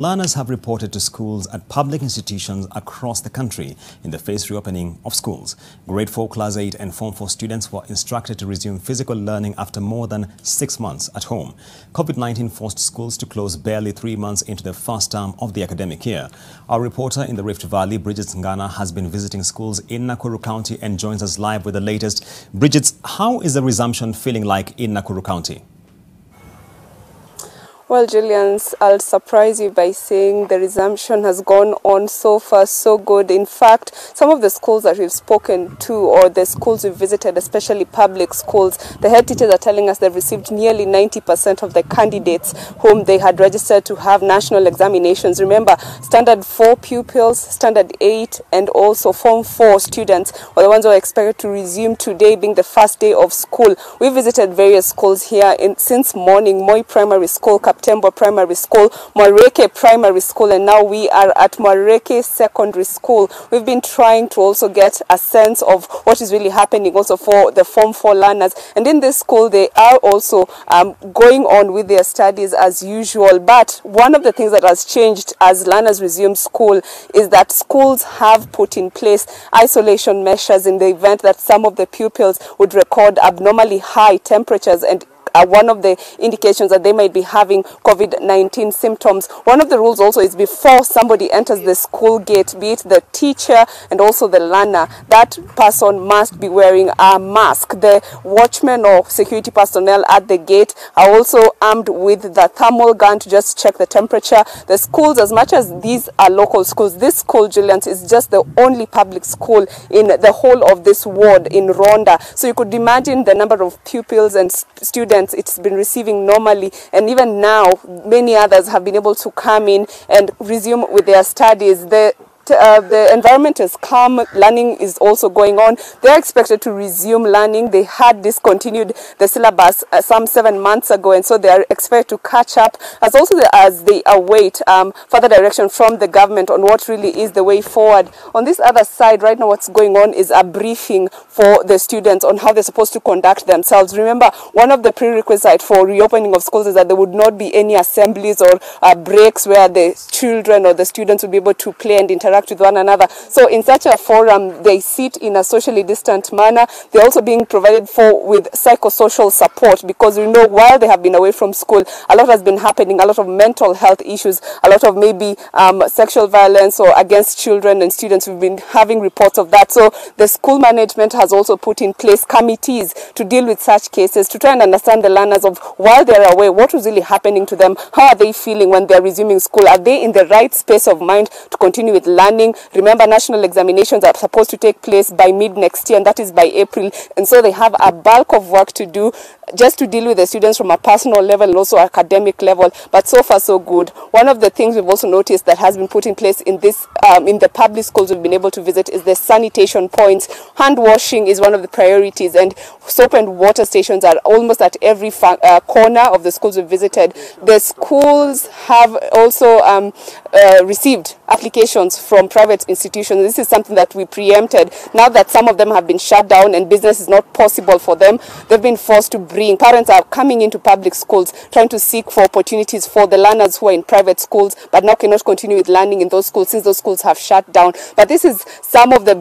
Learners have reported to schools at public institutions across the country in the phased reopening of schools. Grade 4, Class 8 and Form 4 students were instructed to resume physical learning after more than 6 months at home. COVID-19 forced schools to close barely 3 months into the first term of the academic year. Our reporter in the Rift Valley, Bridget Ngana, has been visiting schools in Nakuru County and joins us live with the latest. Bridget, how is the resumption feeling like in Nakuru County? Well, Julian, I'll surprise you by saying the resumption has gone on so far so good. In fact, some of the schools that we've spoken to or the schools we've visited, especially public schools, the head teachers are telling us they've received nearly 90% of the candidates whom they had registered to have national examinations. Remember, Standard 4 pupils, Standard 8 and also Form 4 students were the ones who are expected to resume today being the first day of school. We visited various schools here since morning. Moi Primary School, Tembo Primary School, Mwareke Primary School, and now we are at Mwareke Secondary School. We've been trying to also get a sense of what is really happening also for the Form 4 learners. And in this school, they are also going on with their studies as usual. But one of the things that has changed as learners resume school is that schools have put in place isolation measures in the event that some of the pupils would record abnormally high temperatures and one of the indications that they might be having COVID-19 symptoms. One of the rules also is before somebody enters the school gate, be it the teacher and also the learner, that person must be wearing a mask. The watchmen or security personnel at the gate are also armed with the thermal gun to just check the temperature. The schools, as much as these are local schools, this school, Julian, is just the only public school in the whole of this ward in Rwanda. So you could imagine the number of pupils and students it's been receiving normally, and even now many others have been able to come in and resume with their studies. The environment is calm. Learning is also going on. They are expected to resume learning. They had discontinued the syllabus some 7 months ago, and so they are expected to catch up as they await further direction from the government on what really is the way forward. On this other side, right now what's going on is a briefing for the students on how they're supposed to conduct themselves. Remember, one of the prerequisites for reopening of schools is that there would not be any assemblies or breaks where the children or the students would be able to play and interact with one another. So in such a forum, they sit in a socially distant manner. They're also being provided with psychosocial support, because we know while they have been away from school, a lot has been happening, a lot of mental health issues, a lot of maybe sexual violence or against children and students. We've been having reports of that. So the school management has also put in place committees to deal with such cases, to try and understand the learners of while they're away, what was really happening to them, how are they feeling when they're resuming school, are they in the right space of mind to continue with learning. Remember, national examinations are supposed to take place by mid next year, and that is by April. And so they have a bulk of work to do just to deal with the students from a personal level and also academic level. But so far, so good. One of the things we've also noticed that has been put in place in this in the public schools we've been able to visit is the sanitation points. Hand washing is one of the priorities, and soap and water stations are almost at every corner of the schools we've visited. The schools have also received applications from private institutions. This is something that we preempted. Now that some of them have been shut down and business is not possible for them, they've been forced to parents are coming into public schools trying to seek for opportunities for the learners who are in private schools but now cannot continue with learning in those schools since those schools have shut down. But this is some of the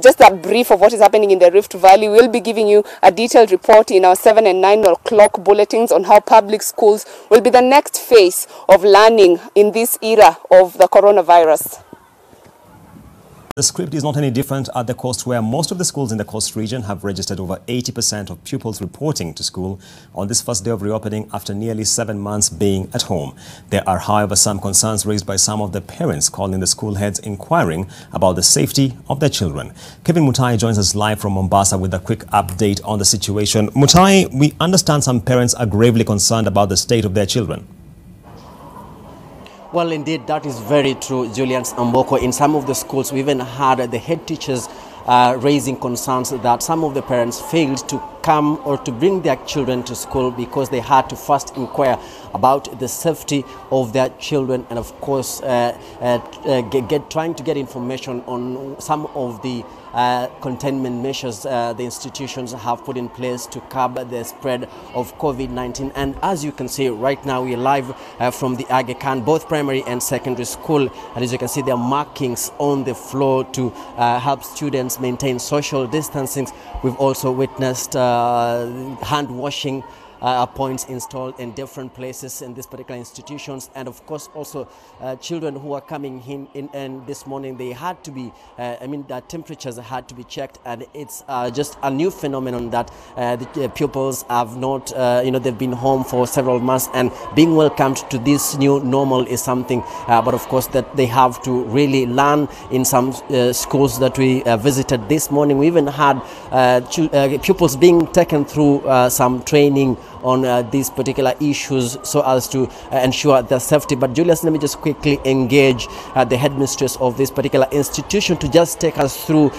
just a brief of what is happening in the Rift Valley. We'll be giving you a detailed report in our 7 and 9 o'clock bulletins on how public schools will be the next phase of learning in this era of the coronavirus. The script is not any different at the coast, where most of the schools in the coast region have registered over 80% of pupils reporting to school on this first day of reopening after nearly 7 months being at home. There are, however, some concerns raised by some of the parents calling the school heads inquiring about the safety of their children. Kevin Mutai joins us live from Mombasa with a quick update on the situation. Mutai, we understand some parents are gravely concerned about the state of their children. Well, indeed, that is very true, Julian Amboko. In some of the schools, we even had the head teachers raising concerns that some of the parents failed to come or to bring their children to school because they had to first inquire about the safety of their children, and of course trying to get information on some of the containment measures the institutions have put in place to curb the spread of COVID-19. And as you can see right now, we are live from the Aga Khan, both primary and secondary school, and as you can see, there are markings on the floor to help students maintain social distancing. We've also witnessed hand washing points installed in different places in these particular institutions, and of course also children who are coming in this morning, they had to be the temperatures had to be checked, and it's just a new phenomenon that the pupils have not they've been home for several months, and being welcomed to this new normal is something but of course that they have to really learn. In some schools that we visited this morning, we even had pupils being taken through some training on these particular issues so as to ensure their safety. But Julius, let me just quickly engage the headmistress of this particular institution to just take us through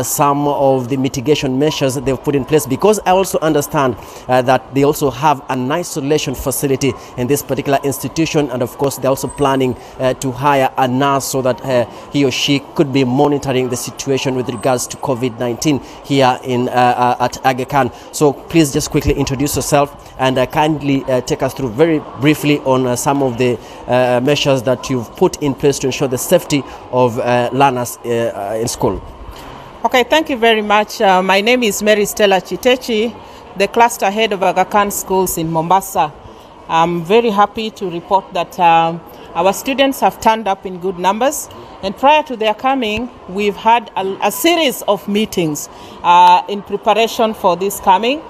some of the mitigation measures that they've put in place, because I also understand that they also have an isolation facility in this particular institution, and of course they're also planning to hire a nurse so that he or she could be monitoring the situation with regards to COVID-19 here in at Aga Khan. So please just quickly introduce yourself and kindly take us through very briefly on some of the measures that you've put in place to ensure the safety of learners in school. Okay, thank you very much. My name is Mary Stella Chitechi, the cluster head of Aga Khan schools in Mombasa. I'm very happy to report that our students have turned up in good numbers, and prior to their coming, we've had a series of meetings in preparation for this coming.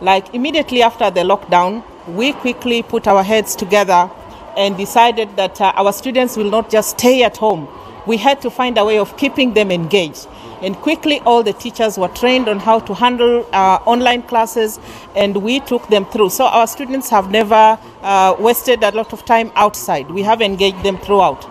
Like immediately after the lockdown, we quickly put our heads together and decided that our students will not just stay at home. We had to find a way of keeping them engaged. And quickly all the teachers were trained on how to handle online classes, and we took them through. So our students have never wasted a lot of time outside. We have engaged them throughout.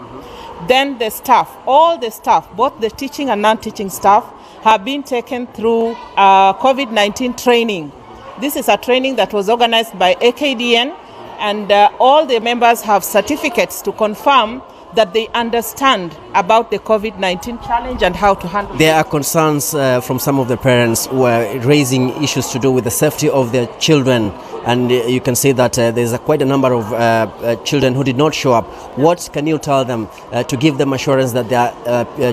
Then the staff, all the staff, both the teaching and non-teaching staff, have been taken through COVID-19 training. This is a training that was organized by AKDN, and all the members have certificates to confirm that they understand about the COVID-19 challenge and how to handle it. There are concerns from some of the parents who are raising issues to do with the safety of their children, and you can see that there's quite a number of children who did not show up. What can you tell them to give them assurance that their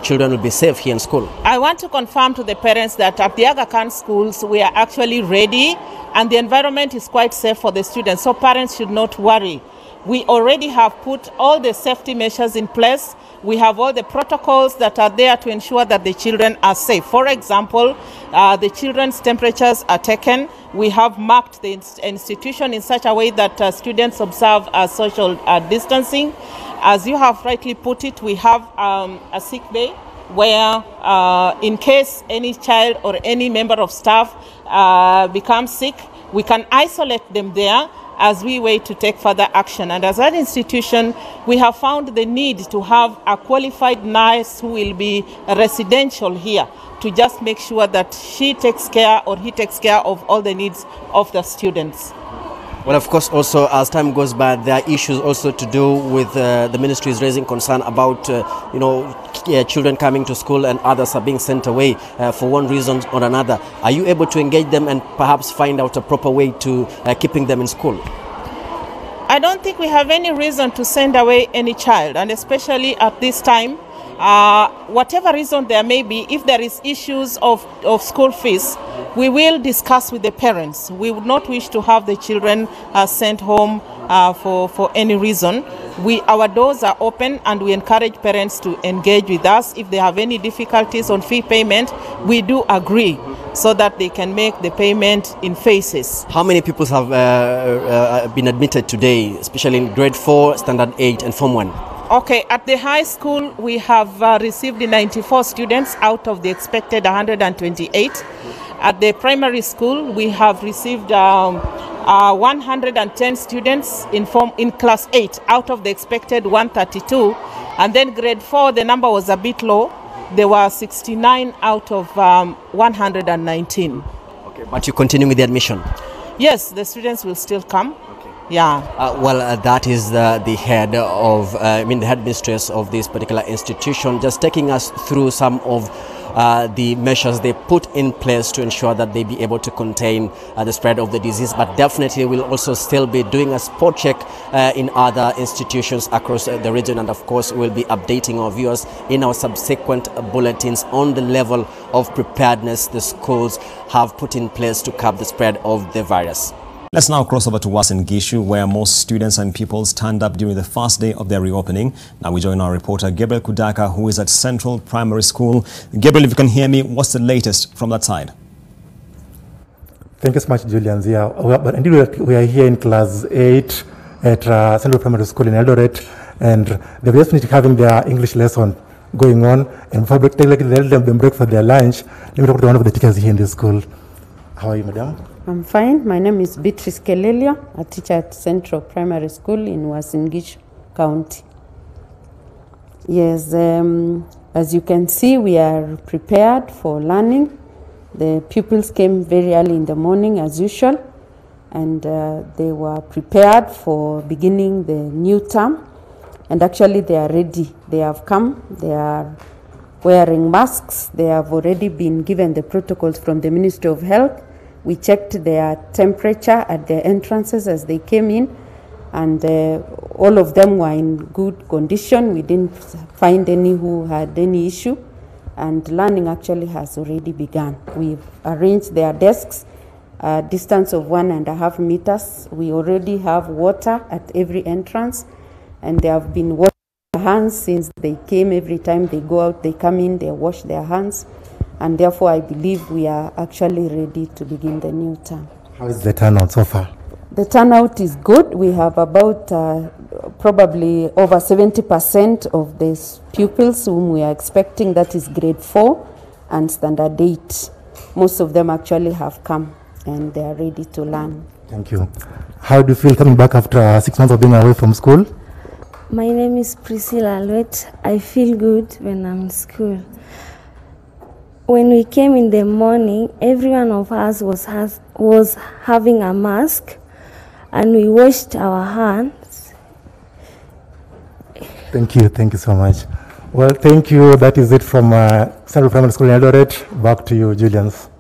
children will be safe here in school? I want to confirm to the parents that at the Aga Khan schools we are actually ready, and the environment is quite safe for the students, so parents should not worry. We already have put all the safety measures in place. We have all the protocols that are there to ensure that the children are safe. For example, the children's temperatures are taken. We have marked the institution in such a way that students observe social distancing. As you have rightly put it, we have a sick bay where in case any child or any member of staff becomes sick, we can isolate them there as we wait to take further action. And as an institution, we have found the need to have a qualified nurse who will be residential here to just make sure that she takes care or he takes care of all the needs of the students. Well, of course, also as time goes by, there are issues also to do with the ministry is raising concern about, children coming to school and others are being sent away for one reason or another. Are you able to engage them and perhaps find out a proper way to keeping them in school? I don't think we have any reason to send away any child, and especially at this time, whatever reason there may be, if there is issues of school fees, we will discuss with the parents. We would not wish to have the children sent home for any reason. Our doors are open, and we encourage parents to engage with us. If they have any difficulties on fee payment, we do agree so that they can make the payment in phases. How many pupils have been admitted today, especially in grade 4, standard 8 and Form 1? Okay, at the high school, we have received 94 students out of the expected 128. At the primary school, we have received 110 students in class 8 out of the expected 132. And then grade 4, the number was a bit low. There were 69 out of 119. Okay, But you're continuing with the admission? Yes, the students will still come. Yeah. That is the head of, the headmistress of this particular institution, just taking us through some of the measures they put in place to ensure that they be able to contain the spread of the disease. But definitely we'll also still be doing a spot check in other institutions across the region, and of course we'll be updating our viewers in our subsequent bulletins on the level of preparedness the schools have put in place to curb the spread of the virus. Let's now cross over to Uasin Gishu, where most students and pupils stand up during the first day of their reopening. Now we join our reporter Gabriel Kudaka, who is at Central Primary School. Gabriel, if you can hear me, what's the latest from that side? Thank you so much, Julian. Yeah, but indeed we are here in class 8 at Central Primary School in Eldoret, and they're definitely having their English lesson going on. And before they let them break for their lunch, let me talk to one of the teachers here in the school. How are you, madam? I'm fine. My name is Beatrice Kelelia, a teacher at Central Primary School in Uasin Gishu County. Yes, as you can see, we are prepared for learning. The pupils came very early in the morning as usual, and they were prepared for beginning the new term. And actually they are ready. They have come. They are wearing masks. They have already been given the protocols from the Ministry of Health. We checked their temperature at the entrances as they came in, and all of them were in good condition. We didn't find any who had any issue, and learning actually has already begun. We've arranged their desks a distance of 1.5 meters. We already have water at every entrance, and they have been washing their hands since they came. Every time they go out, they come in, they wash their hands. And therefore, I believe we are actually ready to begin the new term. How is the turnout so far? The turnout is good. We have about probably over 70% of these pupils whom we are expecting, that is grade 4 and standard 8. Most of them actually have come and they are ready to learn. Thank you. How do you feel coming back after 6 months of being away from school? My name is Priscilla Alwet. I feel good when I'm in school. When we came in the morning, every one of us was having a mask, and we washed our hands. Thank you so much. Well, thank you. That is it from Central Primary School in Eldoret. Back to you, Julians.